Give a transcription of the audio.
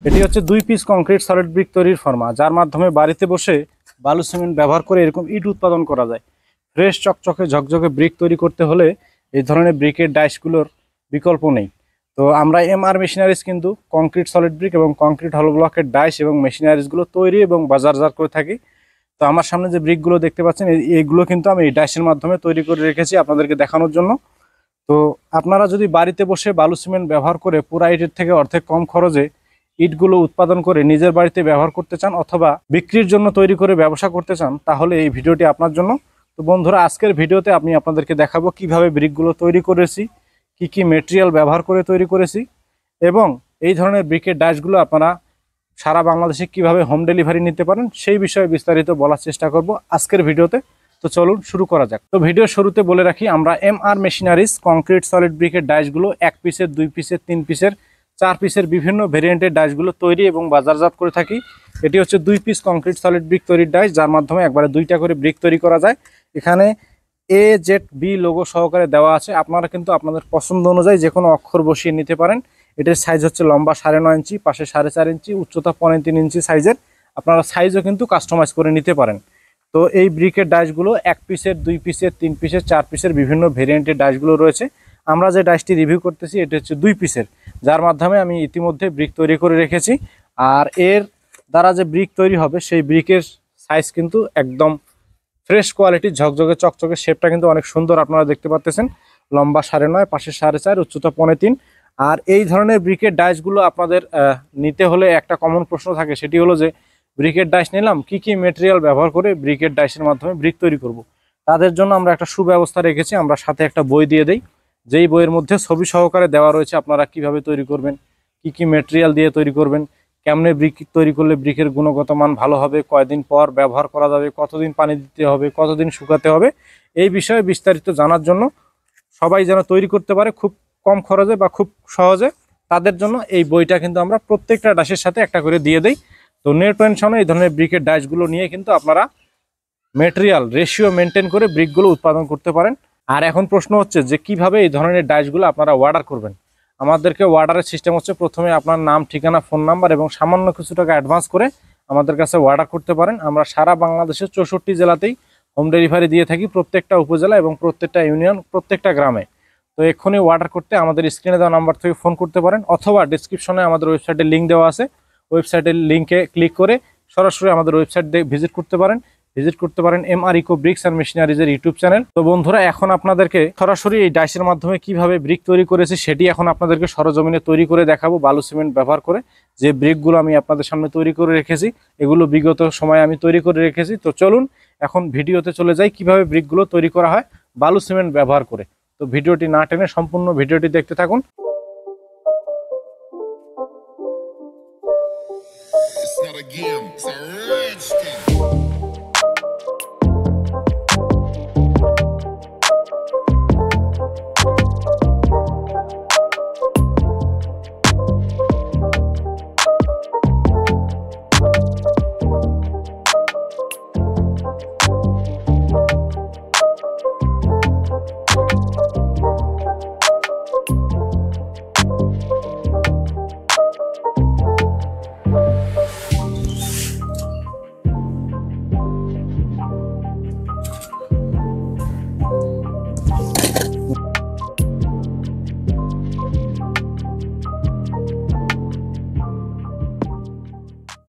এটি হচ্ছে 2 piece concrete solid brick তৈরির ফর্মা, যার মাধ্যমে বাড়িতে বসে বালু সিমেন্ট ব্যবহার করে এরকম ইট উৎপাদন করা যায়। ফ্রেশ চকচকে ঝকঝকে ব্রিক তৈরি করতে হলে এই ধরনের ব্রিকের ডাইসগুলোর বিকল্প নেই। তো আমরা এমআর মেশিনারিজ কিন্তু কংক্রিট সলিড ব্রিক এবং কংক্রিট হলো ব্লকের ডাইস এবং মেশিনারিজগুলো তৈরি এবং বাজারজাত করে থাকি। তো আমার সামনে যে ব্রিকগুলো দেখতে পাচ্ছেন এইগুলো কিন্তু আমি এই ডাইসের মাধ্যমে তৈরি করে রেখেছি আপনাদেরকে দেখানোর জন্য। তো আপনারা যদি বাড়িতে বসে বালু সিমেন্ট ব্যবহার করে পুরা ইটের থেকে অর্ধেক কম খরচে ইটগুলো উৎপাদন করে নিজের বাড়িতে ব্যবহার করতে চান অথবা বিক্রির জন্য তৈরি করে ব্যবসা করতে চান, তাহলে এই ভিডিওটি আপনার জন্য। তো বন্ধুরা, আজকের ভিডিওতে আমি আপনাদেরকে দেখাবো কিভাবে ব্রিকগুলো তৈরি করেছি, কি কি মেটেরিয়াল ব্যবহার করে তৈরি করেছি এবং এই ধরনের ব্রিকের ডাইসগুলো আপনারা সারা বাংলাদেশে কিভাবে হোম ডেলিভারি নিতে পারেন সেই বিষয়ে বিস্তারিত বলার চেষ্টা করব আজকের ভিডিওতে। তো চলুন শুরু করা যাক। তো ভিডিও শুরুতে বলে রাখি, আমরা এমআর মেশিনারিজ কংক্রিট সলিড ব্রিকের ডাইসগুলো 1 পিসের, 2 পিসের, 3 পিসের, 4 পিসের বিভিন্ন ভেরিয়েন্টের ডাইসগুলো তৈরি এবং বাজারজাত করে থাকি। এটি হচ্ছে 2 পিস কংক্রিট সলিড ব্রিক তৈরির ডাইস, যার মাধ্যমে একবারে 2টা করে ব্রিক তৈরি করা যায়। এখানে AZB লোগো সহকারে দেওয়া আছে। আপনারা কিন্তু আপনাদের পছন্দ অনুযায়ী যে কোনো অক্ষর বসিয়ে নিতে পারেন। এটার সাইজ হচ্ছে লম্বা 9.5 ইঞ্চি, পাশে 4.5 ইঞ্চি, উচ্চতা 3.5 ইঞ্চি সাইজের। আপনারা সাইজও কিন্তু কাস্টমাইজ করে নিতে পারেন। তো এই ব্রিকের ডাইসগুলো 1 পিসের, 2 পিসের, 3 পিসের, 4 পিসের বিভিন্ন ভেরিয়েন্টের ডাইসগুলো রয়েছে। আমরা যে ডাইসটি রিভিউ করতেছি এটি হচ্ছে 2 পিসের, যার মাধ্যমে আমি ইতিমধ্যে ব্রিক তৈরি করে রেখেছি। আর এর দ্বারা যে ব্রিক তৈরি হবে সেই ব্রিকের সাইজ কিন্তু একদম ফ্রেশ কোয়ালিটি, ঝকঝকে চকচকে, শেপটা কিন্তু অনেক সুন্দর আপনারা দেখতে পাচ্ছেন। লম্বা 9.5, পাশে 4.5, উচ্চতা 3.5। আর এই ধরনের ব্রিকের ডাইসগুলো আপনাদের নিতে হলে একটা কমন প্রশ্ন থাকে, সেটি হলো যে ব্রিকের ডাইস নিলাম, কি কি মেটেরিয়াল ব্যবহার করে ব্রিকের ডাইসের মাধ্যমে ব্রিক তৈরি করব। তাদের জন্য আমরা একটা সুব্যবস্থা রেখেছি। আমরা সাথে একটা বই দিয়ে দেই, যেই বইয়ের মধ্যে ছবি সহকারে দেওয়া রয়েছে আপনারা কিভাবে তৈরি করবেন, কি কি মেটেরিয়াল দিয়ে তৈরি করবেন, কেমনে ব্রিক তৈরি করলে ব্রিকের গুণগত মান ভালো হবে, কয়দিন পর ব্যবহার করা যাবে, কতদিন পানি দিতে হবে, কতদিন শুকাতে হবে, এই বিষয়ে বিস্তারিত জানার জন্য, সবাই যেন তৈরি করতে পারে খুব কম খরচে বা খুব সহজে, তাদের জন্য এই বইটা কিন্তু আমরা প্রত্যেকটা ডাইসের সাথে একটা করে দিয়ে দেই। তো নো টেনশনে এই ধরনের ব্রিকের ডাইসগুলো নিয়ে কিন্তু আপনারা মেটেরিয়াল রেশিও মেনটেন করে ব্রিকগুলো উৎপাদন করতে পারেন। আর এখন প্রশ্ন হচ্ছে যে কিভাবে এই ধরনের ডাইসগুলো আপনারা অর্ডার করবেন। আমাদেরকে অর্ডারের সিস্টেম হচ্ছে, প্রথমে আপনার নাম, ঠিকানা, ফোন নাম্বার এবং সামান্য কিছু টাকা অ্যাডভান্স করে আমাদের কাছে অর্ডার করতে পারেন। আমরা সারা বাংলাদেশের 64 জেলাতেই হোম ডেলিভারি দিয়ে থাকি, প্রত্যেকটা উপজেলা এবং প্রত্যেকটা ইউনিয়ন, প্রত্যেকটা গ্রামে। তো এক্ষুনি অর্ডার করতে আমাদের স্ক্রিনে দেওয়া নাম্বার থেকে ফোন করতে পারেন, অথবা ডিসক্রিপশনে আমাদের ওয়েবসাইটের লিঙ্ক দেওয়া আছে, ওয়েবসাইটের লিঙ্কে ক্লিক করে সরাসরি আমাদের ওয়েবসাইট ভিজিট করতে পারেন এমআর ইকো ব্রিক্স অ্যান্ড মেশিনারিজের ইউটিউব চ্যানেল। তো বন্ধুরা, এখন আপনাদেরকে সরাসরি এই ডাইসের মাধ্যমে কিভাবে ব্রিক তৈরি করেছি সেটি এখন আপনাদেরকে সরজমিনে তৈরি করে দেখাবো বালু সিমেন্ট ব্যবহার করে। যে ব্রিকগুলো আমি আপনাদের সামনে তৈরি করে রেখেছি, এগুলো বিগত সময়ে আমি তৈরি করে রেখেছি। তো চলুন এখন ভিডিওতে চলে যাই কিভাবে ব্রিকগুলো তৈরি করা হয় বালু সিমেন্ট ব্যবহার করে। তো ভিডিওটি না টেনে সম্পূর্ণ ভিডিওটি দেখতে থাকুন। It's not a game, it's a rich thing.